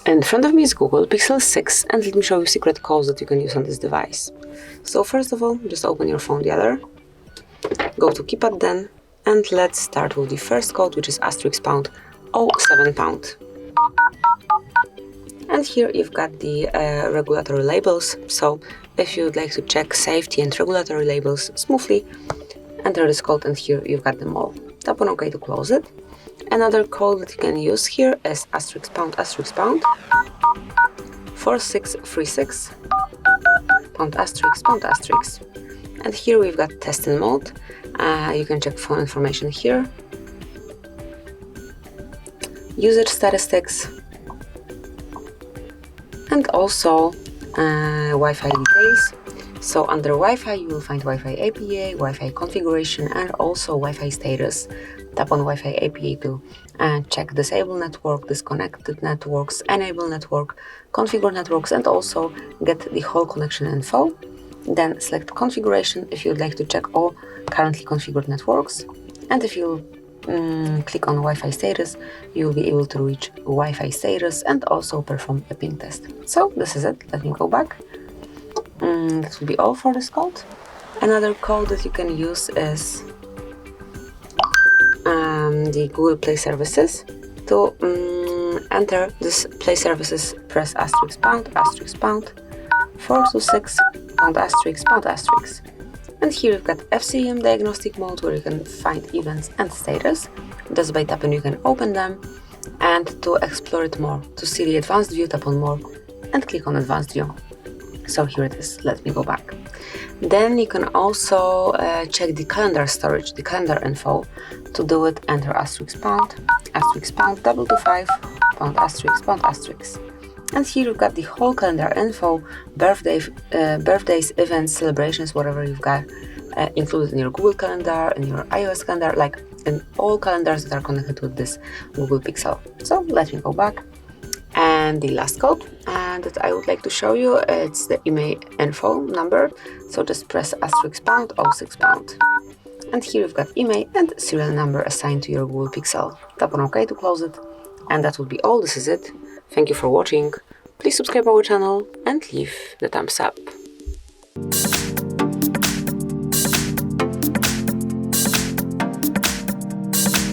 In front of me is Google Pixel 6, and let me show you secret codes that you can use on this device. So first of all, just open your phone the other, go to keypad then, and let's start with the first code, which is *#07#. And here you've got the regulatory labels, so if you would like to check safety and regulatory labels smoothly, enter this code, and here you've got them all. Tap on OK to close it. Another code that you can use here is *##4636 *##. And here we've got testing mode. You can check phone information here, user statistics, and also Wi-Fi details. So under Wi-Fi you will find Wi-Fi APA, Wi-Fi configuration, and also Wi-Fi status. Tap on Wi-Fi APA to check disable network, disconnected networks, enable network, configure networks, and also get the whole connection info. Then select configuration if you would like to check all currently configured networks. And if you click on Wi-Fi status, you will be able to reach Wi-Fi status and also perform a ping test. So this is it. Let me go back. That will be all for this code. Another code that you can use is the Google Play Services. To enter this Play Services, press *##, *426 *##. And here you've got FCM Diagnostic Mode, where you can find events and status. Just by tapping you can open them. And to explore it more, to see the advanced view, tap on more and click on advanced view. So here it is. Let me go back. Then you can also check the calendar storage, the calendar info. To do it, enter *##, *225 *##. And here you've got the whole calendar info, birthdays, events, celebrations, whatever you've got included in your Google Calendar, in your iOS calendar, like in all calendars that are connected with this Google Pixel. So let me go back. And the last code that I would like to show you, it's the IMEI info number. So just press *#06#. And here you've got IMEI and serial number assigned to your Google Pixel. Tap on OK to close it. And that will be all. This is it. Thank you for watching. Please subscribe our channel and leave the thumbs up.